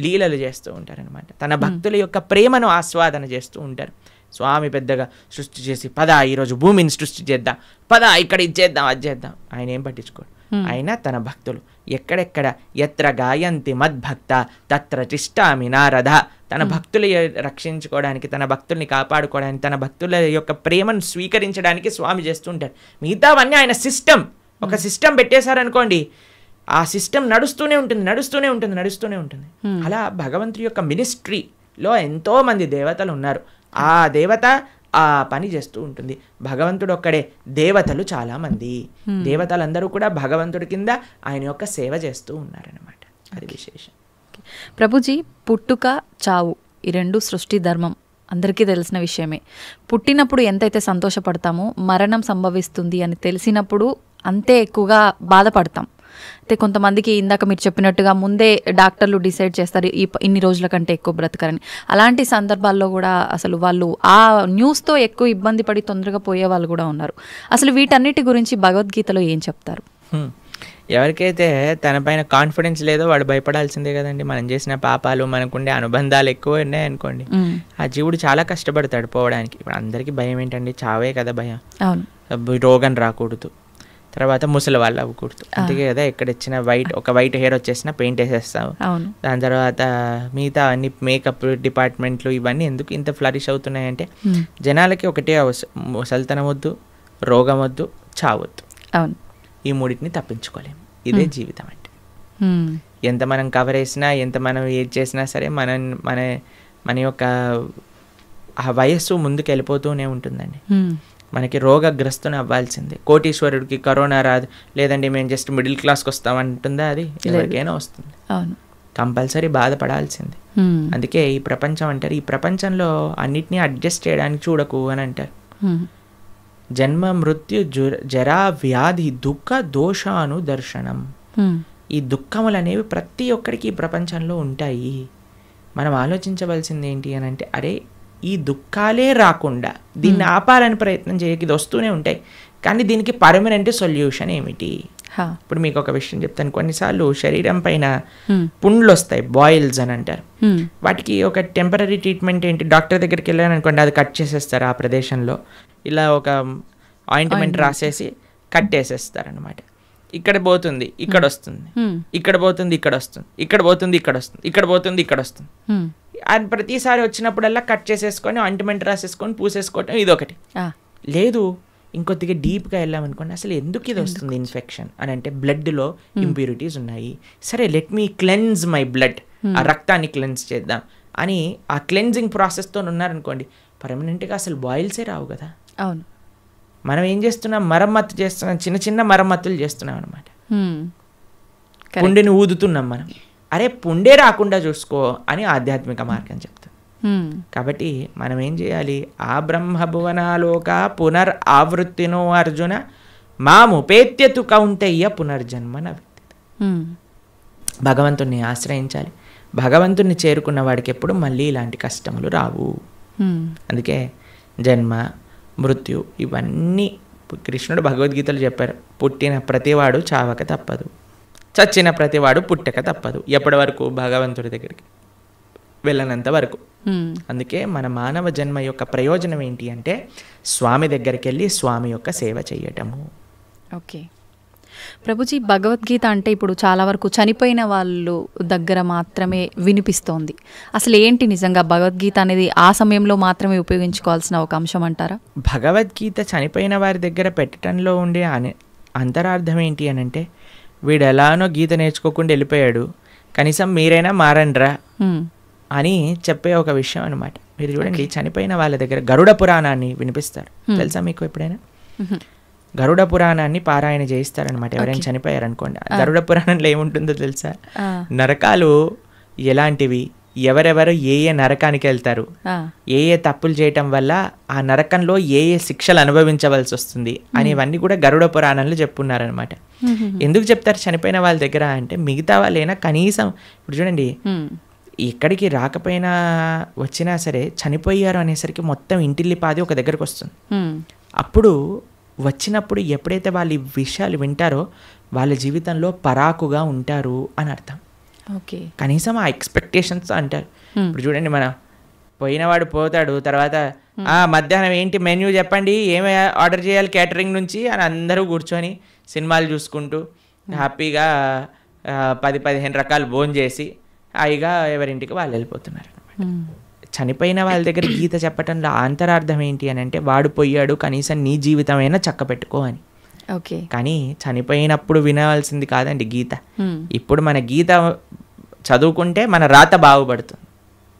లీలలు చేస్తూ ఉంటారనమాట. తన భక్తుల యొక్క ప్రేమను ఆస్వాదన చేస్తూ ఉంటారు. స్వామి పెద్దగా సృష్టి చేసి, పద ఈరోజు భూమిని సృష్టి చేద్దాం, పద ఇక్కడ ఇది చేద్దాం, అది చేద్దాం, ఆయన ఏం పట్టించుకోడు. ఆయన తన భక్తులు ఎక్కడెక్కడ ఎత్ర గాయంతి మద్భక్త తత్ర తిష్టామి నారద, తన భక్తులు రక్షించుకోవడానికి, తన భక్తుల్ని కాపాడుకోవడానికి, తన భక్తుల యొక్క ప్రేమను స్వీకరించడానికి స్వామి చేస్తుంటారు. మిగతావన్నీ ఆయన సిస్టమ్, ఒక సిస్టమ్ పెట్టేశారనుకోండి, ఆ సిస్టమ్ నడుస్తూనే ఉంటుంది. అలా భగవంతుడి యొక్క మినిస్ట్రీలో ఎంతో మంది దేవతలు ఉన్నారు. ఆ దేవత ఆ పని చేస్తూ ఉంటుంది. భగవంతుడు ఒక్కడే, దేవతలు చాలా మంది. దేవతలందరూ కూడా భగవంతుడి కింద ఆయన యొక్క సేవ చేస్తూ ఉన్నారనమాట. అది విశేషం. ప్రభుజీ, పుట్టుక చావు ఈ రెండు సృష్టి ధర్మం అందరికీ తెలిసిన విషయమే. పుట్టినప్పుడు ఎంతైతే సంతోషపడతామో, మరణం సంభవిస్తుంది అని తెలిసినప్పుడు అంతే ఎక్కువగా బాధపడతాం. అయితే కొంతమందికి ఇందాక మీరు చెప్పినట్టుగా ముందే డాక్టర్లు డిసైడ్ చేస్తారు ఇన్ని రోజుల కంటే ఎక్కువ బ్రతకరని. అలాంటి సందర్భాల్లో కూడా అసలు వాళ్ళు ఆ న్యూస్తో ఎక్కువ ఇబ్బంది పడి తొందరగా పోయే వాళ్ళు కూడా ఉన్నారు. అసలు వీటన్నిటి గురించి భగవద్గీతలో ఏం చెప్తారు? ఎవరికైతే తన పైన కాన్ఫిడెన్స్ లేదో వాడు భయపడాల్సిందే కదండి. మనం చేసిన పాపాలు, మనకుండే అనుబంధాలు ఎక్కువ ఉన్నాయనుకోండి, ఆ జీవుడు చాలా కష్టపడతాడు పోవడానికి. ఇప్పుడు అందరికీ భయం ఏంటండి? చావే కదా భయం. రోగం రాకూడదు, తర్వాత ముసలి వాళ్ళు అవ్వకూడదు, అందుకే కదా ఎక్కడిచ్చిన వైట్ హెయిర్ వచ్చేసిన పెయింట్ వేసేస్తాము. దాని తర్వాత మిగతా అన్ని మేకప్ డిపార్ట్మెంట్లు ఇవన్నీ ఎందుకు ఇంత ఫ్లరిష్ అవుతున్నాయంటే, జనాలకి ఒకటే ముసలితనం వద్దు, రోగం వద్దు, చావద్దు. ఈ మూడింటిని తప్పించుకోలేము. ఇదే జీవితం అంటే. ఎంత మనం కవర్ వేసినా, ఎంత మనం ఏది చేసినా సరే మన యొక్క ఆ వయస్సు ముందుకు వెళ్ళిపోతూనే ఉంటుందండి. మనకి రోగగ్రస్తుని అవ్వాల్సిందే. కోటీశ్వరుడికి కరోనా రాదు, లేదండి మేము జస్ట్ మిడిల్ క్లాస్కి వస్తామంటుందా? అది ఎవరికైనా వస్తుంది. కంపల్సరీ బాధపడాల్సిందే. అందుకే ఈ ప్రపంచం అంటారు, ఈ ప్రపంచంలో అన్నిటినీ అడ్జస్ట్ చేయడానికి చూడకు అని అంటారు. జన్మ మృత్యు జరా వ్యాధి దుఃఖ దోషాను దర్శనం. ఈ దుఃఖములు అనేవి ప్రతి ఒక్కరికి ఈ ప్రపంచంలో ఉంటాయి. మనం ఆలోచించవలసింది ఏంటి అని అంటే, అరే ఈ దుఃఖాలే రాకుండా దీన్ని ఆపాలని ప్రయత్నం చేయక ఇది వస్తూనే ఉంటాయి, కానీ దీనికి పర్మనెంట్ సొల్యూషన్ ఏమిటి? ఇప్పుడు మీకు ఒక విషయం చెప్తాను. కొన్నిసార్లు శరీరం పైన పుండ్లు వస్తాయి, బాయిల్స్ అని అంటారు. వాటికి ఒక టెంపరీ ట్రీట్మెంట్ ఏంటి, డాక్టర్ దగ్గరికి వెళ్ళాను అనుకోండి, అది కట్ చేసేస్తారు. ఆ ప్రదేశంలో ఇలా ఒక ఆయింట్మెంట్ రాసేసి కట్టేసేస్తారు అనమాట. ఇక్కడ పోతుంది ఇక్కడ వస్తుంది, ఇక్కడ పోతుంది ఇక్కడ వస్తుంది, ఇక్కడ పోతుంది ఇక్కడ వస్తుంది, ఇక్కడ పోతుంది ఇక్కడ వస్తుంది. అది ప్రతిసారి వచ్చినప్పుడల్లా కట్ చేసేసుకొని ఆయింట్మెంట్ రాసేసుకొని పూసేసుకోవటం ఇదొకటి. లేదు ఇంకొద్దిగా డీప్గా వెళ్ళామనుకోండి, అసలు ఎందుకు ఇది వస్తుంది ఇన్ఫెక్షన్ అని అంటే బ్లడ్లో ఇంప్యూరిటీస్ ఉన్నాయి. సరే let me cleanse my blood, ఆ రక్తాన్ని క్లెన్స్ చేద్దాం అని ఆ క్లెన్జింగ్ ప్రాసెస్తో ఉన్నారనుకోండి, పర్మనెంట్గా అసలు బాయిల్సే రావు కదా. అవును, మనం ఏం చేస్తున్నాం, మరమ్మత్తు చేస్తున్నాం, చిన్న చిన్న మరమ్మతులు చేస్తున్నాం అనమాట. పుండెని ఊదుతున్నాం మనం. అరే పుండే రాకుండా చూసుకో అని ఆధ్యాత్మిక మార్గం చెప్తాం. కాబట్టి మనం ఏం చేయాలి, ఆ బ్రహ్మభువనాలోక పునర్ ఆవృత్తినో అర్జున మాముపేత్యతు కౌంతయ్య పునర్జన్మన. భగవంతుణ్ణి ఆశ్రయించాలి. భగవంతుణ్ణి చేరుకున్న వాడికి ఎప్పుడు మళ్ళీ ఇలాంటి కష్టములు రావు. అందుకే జన్మ మృత్యు ఇవన్నీ కృష్ణుడు భగవద్గీతలు చెప్పారు. పుట్టిన ప్రతివాడు చావక తప్పదు, చచ్చిన ప్రతివాడు పుట్టక తప్పదు. ఎప్పటి వరకు? భగవంతుడి దగ్గరికి వెళ్ళనంత వరకు. అందుకే మన మానవ జన్మ యొక్క ప్రయోజనం ఏంటి అంటే స్వామి దగ్గరికి వెళ్ళి స్వామి యొక్క సేవ చేయటము. ఓకే ప్రభుజీ, భగవద్గీత అంటే ఇప్పుడు చాలా వరకు చనిపోయిన వాళ్ళు దగ్గర మాత్రమే వినిపిస్తోంది. అసలు ఏంటి నిజంగా భగవద్గీత అనేది ఆ సమయంలో మాత్రమే ఉపయోగించుకోవాల్సిన ఒక అంశం అంటారా? భగవద్గీత చనిపోయిన వారి దగ్గర పెట్టడంలో ఉండే అంతరార్థం ఏంటి అని అంటే, వీడు ఎలానో గీత నేర్చుకోకుండా వెళ్ళిపోయాడు, కనీసం మీరైనా మారండ్రా అని చెప్పే ఒక విషయం అనమాట. మీరు చూడండి, చనిపోయిన వాళ్ళ దగ్గర గరుడ పురాణాన్ని వినిపిస్తారు. తెలుసా మీకు ఎప్పుడైనా? గరుడ పురాణాన్ని పారాయణ చేయిస్తారనమాట ఎవరైనా చనిపోయారనుకోండి. గరుడ పురాణంలో ఏముంటుందో తెలుసా? నరకాలు ఎలాంటివి, ఎవరెవరు ఏ ఏ నరకానికి వెళ్తారు, ఏ ఏ తప్పులు చేయటం వల్ల ఆ నరకంలో ఏ ఏ శిక్షలు అనుభవించవలసి వస్తుంది అనేవన్నీ కూడా గరుడ పురాణంలో చెప్పున్నారనమాట. ఎందుకు చెప్తారు చనిపోయిన వాళ్ళ దగ్గర అంటే, మిగతా వాళ్ళైనా కనీసం ఇప్పుడు చూడండి, ఎక్కడికి రాకపోయినా వచ్చినా సరే చనిపోయారు అనేసరికి మొత్తం ఇంటిల్లిపాది ఒక దగ్గరకు వస్తుంది. అప్పుడు వచ్చినప్పుడు ఎప్పుడైతే వాళ్ళు ఈ విషయాలు వింటారో వాళ్ళ జీవితంలో పరాకుగా ఉంటారు అని అర్థం. ఓకే, కనీసం ఆ ఎక్స్పెక్టేషన్స్ అంటారు. ఇప్పుడు చూడండి, మన పోయినవాడు పోతాడు, తర్వాత మధ్యాహ్నం ఏంటి మెన్యూ చెప్పండి, ఏమి ఆర్డర్ చేయాలి క్యాటరింగ్ నుంచి అని అందరూ కూర్చొని సినిమాలు చూసుకుంటూ హ్యాపీగా 10-15 రకాలు భోజనం చేసి హాయిగా ఎవరింటికి వాళ్ళు వెళ్ళిపోతున్నారు అనమాట. చనిపోయిన వాళ్ళ దగ్గర గీత చెప్పటంలో అంతరార్థం ఏంటి అని అంటే, వాడు పోయాడు, కనీసం నీ జీవితమైనా చక్క పెట్టుకో అని. ఓకే, కానీ చనిపోయినప్పుడు వినవలసింది కాదండి గీత. ఇప్పుడు మన గీత చదువుకుంటే మన రాత బాగుపడుతుంది,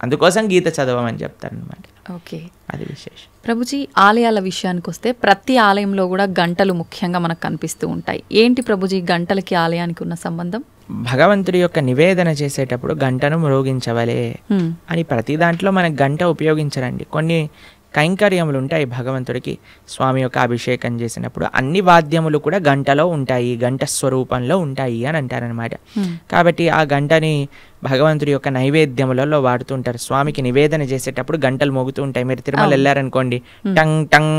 అందుకోసం గీత చదవమని చెప్తారనమాట. ఓకే, అది విశేషం. ప్రభుజీ, ఆలయాల విషయానికి వస్తే ప్రతి ఆలయంలో కూడా గంటలు ముఖ్యంగా మనకు కనిపిస్తూ ఉంటాయి. ఏంటి ప్రభుజీ గంటలకి ఆలయానికి ఉన్న సంబంధం? భగవంతుడి యొక్క నివేదన చేసేటప్పుడు గంటను మ్రోగించవలే అని ప్రతి దాంట్లో మనకు గంట ఉపయోగించరండి. కొన్ని కైంకర్యములు ఉంటాయి భగవంతుడికి. స్వామి యొక్క అభిషేకం చేసినప్పుడు అన్ని వాద్యములు కూడా గంటలో ఉంటాయి, గంట స్వరూపంలో ఉంటాయి అని అంటారనమాట. కాబట్టి ఆ గంటని భగవంతుడి యొక్క నైవేద్యములలో వాడుతుంటారు. స్వామికి నివేదన చేసేటప్పుడు గంటలు మోగుతూ ఉంటాయి. మీరు తిరుమల వెళ్ళారనుకోండి, టంగ్ టంగ్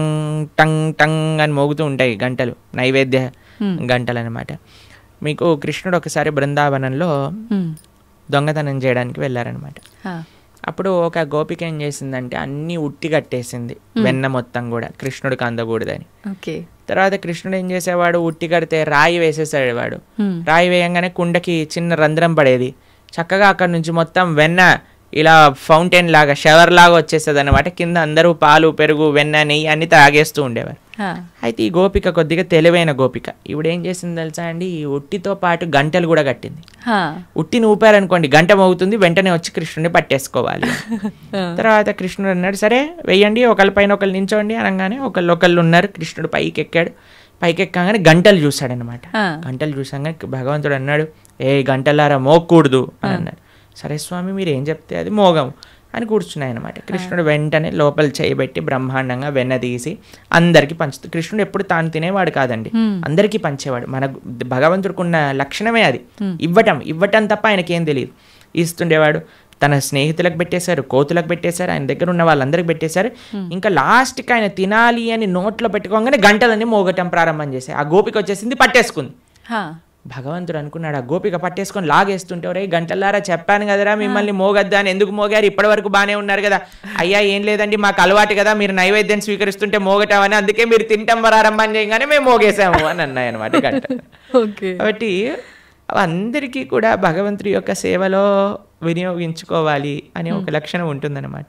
టంగ్ టంగ్ అని మోగుతూ ఉంటాయి గంటలు, నైవేద్య గంటలు అనమాట. మీకు కృష్ణుడు ఒకసారి బృందావనంలో దొంగతనం చేయడానికి వెళ్ళారనమాట. అప్పుడు ఒక గోపిక ఏం చేసిందంటే అన్ని ఉట్టి కట్టేసింది, వెన్న మొత్తం కూడా కృష్ణుడికి అందకూడదని. తర్వాత కృష్ణుడు ఏం చేసేవాడు, ఉట్టి కడితే రాయి వేసేసాడు వాడు. రాయి వేయంగానే కుండకి చిన్న రంధ్రం పడేది, చక్కగా అక్కడ నుంచి మొత్తం వెన్న ఇలా ఫౌంటైన్ లాగా షవర్ లాగా వచ్చేస్తుంది అనమాట. కింద అందరూ పాలు పెరుగు వెన్న నెయ్యి అన్ని తాగేస్తూ ఉండేవారు. అయితే ఈ గోపిక కొద్దిగా తెలివైన గోపిక, ఇప్పుడు ఏం చేసింది తెలుసా అండి, ఈ ఉట్టితో పాటు గంటలు కూడా కట్టింది. ఉట్టిని ఊపారనుకోండి గంట మోగుతుంది, వెంటనే వచ్చి కృష్ణుడిని పట్టేసుకోవాలి. తర్వాత కృష్ణుడు అన్నాడు, సరే వెయ్యండి, ఒకళ్ళ పైన ఒకళ్ళు నించోండి అనగానే ఒకళ్ళు ఉన్నారు. కృష్ణుడు పైకి ఎక్కాడు. పైకి ఎక్కగానే గంటలు చూశాడనమాట. గంటలు చూసాగానే భగవంతుడు అన్నాడు, ఏ గంటలారా మోగకూడదు అని అన్నాడు. సరే స్వామి మీరు ఏం చెప్తే అది మోగం అని కూర్చున్నాయి అనమాట. కృష్ణుడు వెంటనే లోపల చేయబెట్టి బ్రహ్మాండంగా వెన్న తీసి అందరికీ పంచుతాడు. కృష్ణుడు ఎప్పుడు తాను తినేవాడు కాదండి, అందరికీ పంచేవాడు. మన భగవంతుడికి ఉన్న లక్షణమే అది, ఇవ్వటం తప్ప ఆయనకేం తెలియదు. ఇస్తుండేవాడు. తన స్నేహితులకు పెట్టేశారు, కోతులకు పెట్టేశారు, ఆయన దగ్గర ఉన్న వాళ్ళందరికి పెట్టేశారు. ఇంకా లాస్ట్కి ఆయన తినాలి అని నోట్లో పెట్టుకోగానే గంటలన్నీ మోగటం ప్రారంభం చేశాయి. ఆ గోపిక వచ్చేసింది, పట్టేసుకుంది. భగవంతుడు అనుకున్నాడు, ఆ గోపిక పట్టేసుకొని లాగేస్తుంటే, రే గంటలారా చెప్పాను కదరా మిమ్మల్ని మోగద్దా అని, ఎందుకు మోగారు, ఇప్పటి వరకు బాగానే ఉన్నారు కదా. అయ్యా ఏం లేదండి మాకు అలవాటు కదా, మీరు నైవేద్యం స్వీకరిస్తుంటే మోగటామని, అందుకే మీరు తింటాం ప్రారంభం చేయగానే మేము మోగేసాము అని అన్నాయి అనమాట గంట. కాబట్టి అందరికీ కూడా భగవంతుడి యొక్క సేవలో వినియోగించుకోవాలి అనే ఒక లక్షణం ఉంటుందన్నమాట.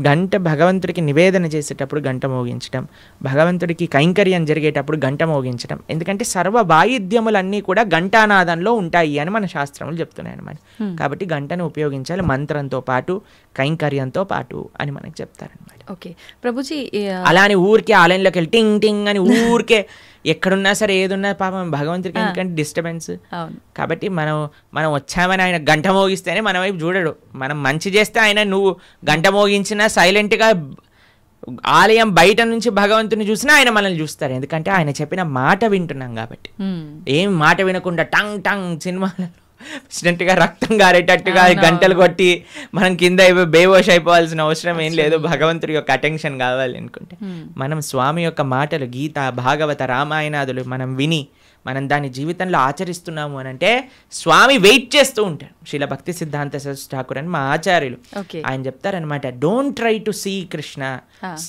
గంట భగవంతుడికి నివేదన చేసేటప్పుడు గంట మోగించడం, భగవంతుడికి కైంకర్యం జరిగేటప్పుడు గంట మోగించడం. ఎందుకంటే సర్వ వాయిద్యములన్నీ కూడా ఘంటానాదంలో ఉంటాయి అని మన శాస్త్రములు చెప్తున్నాయి అన్నమాట. కాబట్టి గంటను ఉపయోగించాలి మంత్రంతో పాటు, కైంకర్యంతో పాటు అని మనకి చెప్తారనమాట. ఓకే ప్రభుజీ, అలా అని ఊరికే ఆలయంలోకి వెళ్ళి టింగ్ టింగ్ అని ఊరికే ఎక్కడున్నా సరే ఏదున్నా పాపం భగవంతుడికి ఎందుకంటే డిస్టర్బెన్స్. కాబట్టి మనం వచ్చామని ఆయన గంట మోగిస్తేనే మన వైపు చూడడు. మనం మంచి చేస్తే ఆయన నువ్వు గంట మోగించినా సైలెంట్గా ఆలయం బయట నుంచి భగవంతుని చూసినా ఆయన మనల్ని చూస్తారు. ఎందుకంటే ఆయన చెప్పిన మాట వింటున్నాం కాబట్టి. ఏం మాట వినకుండా టంగ్ టంగ్ సినిమాలలో గా రక్తం గారేటట్టుగా గంటలు కొట్టి మనం కింద బేవోష్ అయిపోవాల్సిన అవసరం ఏం లేదు. భగవంతుడి యొక్క అటెన్షన్ కావాలి అనుకుంటే మనం స్వామి యొక్క మాటలు, గీత, భాగవత, రామాయణాదులు మనం విని మనం దాని జీవితంలో ఆచరిస్తున్నాము అని అంటే స్వామి వెయిట్ చేస్తూ ఉంటారు. శ్రీల భక్తి సిద్ధాంత సరస్వతి ఠాకూర్ అని మా ఆచార్యులు ఆయన చెప్తారనమాట, don't try to see Krishna,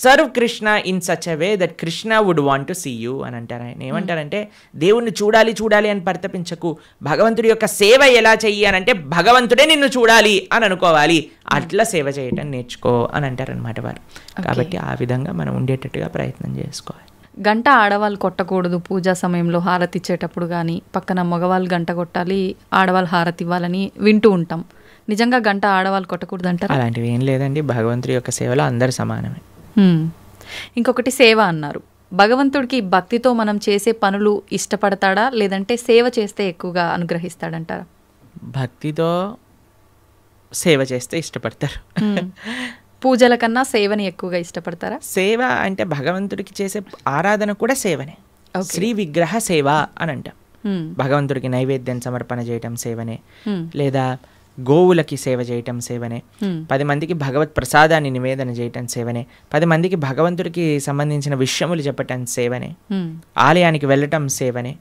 serve Krishna in such a way that Krishna would want to see you అని అంటారు. ఆయన ఏమంటారంటే దేవుణ్ణి చూడాలి చూడాలి అని పరితపించకు, భగవంతుడి యొక్క సేవ ఎలా చెయ్యి అని అంటే భగవంతుడే నిన్ను చూడాలి అని అనుకోవాలి, అట్లా సేవ చేయటం నేర్చుకో అని అంటారనమాట వారు. కాబట్టి ఆ విధంగా మనం ఉండేటట్టుగా ప్రయత్నం చేసుకోవాలి. గంట ఆడవాళ్ళు కొట్టకూడదు పూజా సమయంలో హారతి ఇచ్చేటప్పుడు, కానీ పక్కన మగవాళ్ళు గంట కొట్టాలి, ఆడవాళ్ళు హారతి ఇవ్వాలని వింటూ ఉంటాం. నిజంగా గంట ఆడవాళ్ళు కొట్టకూడదు అంటారు? అలాంటివి ఏం లేదండి, భగవంతుడి యొక్క సేవలో అందరు సమానమే. ఇంకొకటి సేవ అన్నారు. భగవంతుడికి భక్తితో మనం చేసే పనులు ఇష్టపడతాడా, లేదంటే సేవ చేస్తే ఎక్కువగా అనుగ్రహిస్తాడంటారా? భక్తితో సేవ చేస్తే ఇష్టపడతారు. పూజల కన్నా సేవని ఎక్కువగా ఇష్టపడతారా? సేవ అంటే భగవంతుడికి చేసే ఆరాధన కూడా సేవనే. శ్రీ విగ్రహ సేవ అని అంటాం. భగవంతుడికి నైవేద్యం సమర్పణ చేయటం సేవనే, లేదా గోవులకి సేవ చేయటం సేవనే, 10 మందికి భగవత్ ప్రసాదాన్ని నివేదన చేయటం సేవనే, 10 మందికి భగవంతుడికి సంబంధించిన విషయములు చెప్పటం సేవనే, ఆలయానికి వెళ్ళటం సేవనే.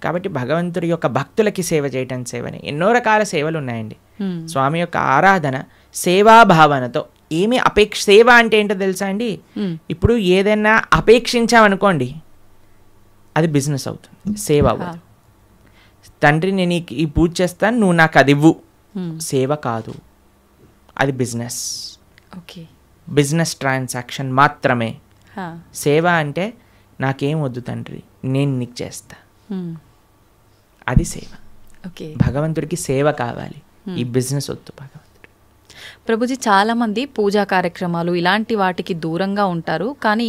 కాబట్టి భగవంతుడి యొక్క భక్తులకి సేవ చేయటం సేవనే. ఎన్నో రకాల సేవలు ఉన్నాయండి. స్వామి యొక్క ఆరాధన సేవాభావనతో ఏమి సేవ అంటే ఏంటో తెలుసా అండి? ఇప్పుడు ఏదైనా అపేక్షించామనుకోండి అది బిజినెస్ అవుతుంది, సేవ అవ్వదు. తండ్రి నేను ఈ పూజ చేస్తాను, నువ్వు నాకు అది ఇవ్వు, సేవ కాదు, అది బిజినెస్. బిజినెస్ ట్రాన్సాక్షన్ మాత్రమే. సేవ అంటే నాకేం వద్దు తండ్రి, నేను నీకు చేస్తా, అది సేవ. భగవంతుడికి సేవ కావాలి, ఈ బిజినెస్ వద్దు భగవంతుడు. ప్రభుజీ, చాలామంది పూజా కార్యక్రమాలు ఇలాంటి వాటికి దూరంగా ఉంటారు, కానీ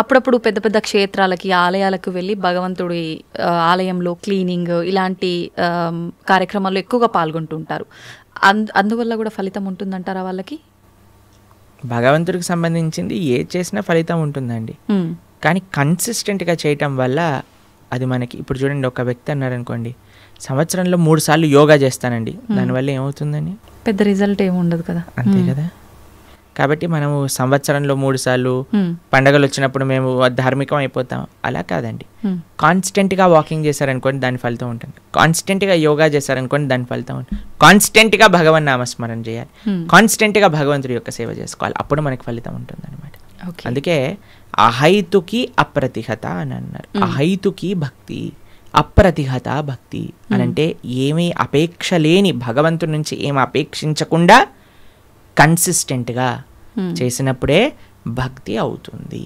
అప్పుడప్పుడు పెద్ద పెద్ద క్షేత్రాలకి, ఆలయాలకు వెళ్ళి భగవంతుడి ఆలయంలో క్లీనింగ్ ఇలాంటి కార్యక్రమాల్లో ఎక్కువగా పాల్గొంటుంటారు. అందువల్ల కూడా ఫలితం ఉంటుందంటారా వాళ్ళకి? భగవంతుడికి సంబంధించింది ఏ చేసినా ఫలితం ఉంటుందండి, కానీ కన్సిస్టెంట్గా చేయటం వల్ల అది మనకి. ఇప్పుడు చూడండి, ఒక వ్యక్తి అన్నారు అనుకోండి, సంవత్సరంలో 3 సార్లు యోగా చేస్తానండి, దానివల్ల ఏమవుతుందండి? పెద్ద రిజల్ట్ ఏమి ఉండదు కదా. అంతే కదా. కాబట్టి మనము సంవత్సరంలో 3 సార్లు పండగలు వచ్చినప్పుడు మేము ధార్మికం అయిపోతాం, అలా కాదండి. కాన్స్టెంట్గా వాకింగ్ చేశారనుకోండి దాని ఫలితం ఉంటుంది, కాన్స్టెంట్గా యోగా చేశారనుకోండి దాని ఫలితం ఉంటుంది, కాన్స్టెంట్గా భగవన్ నామస్మరణ చేయాలి, కాన్స్టెంట్గా భగవంతుడి యొక్క సేవ చేసుకోవాలి, అప్పుడు మనకి ఫలితం ఉంటుంది అనమాట. అందుకే అహైతుకి అప్రతిహత అని అన్నారు. అహైతుకి భక్తి, అప్రతిహత భక్తి అని అంటే ఏమీ అపేక్ష లేని, భగవంతుడి నుంచి ఏమి అపేక్షించకుండా కన్సిస్టెంట్గా చేసినప్పుడే భక్తి అవుతుంది.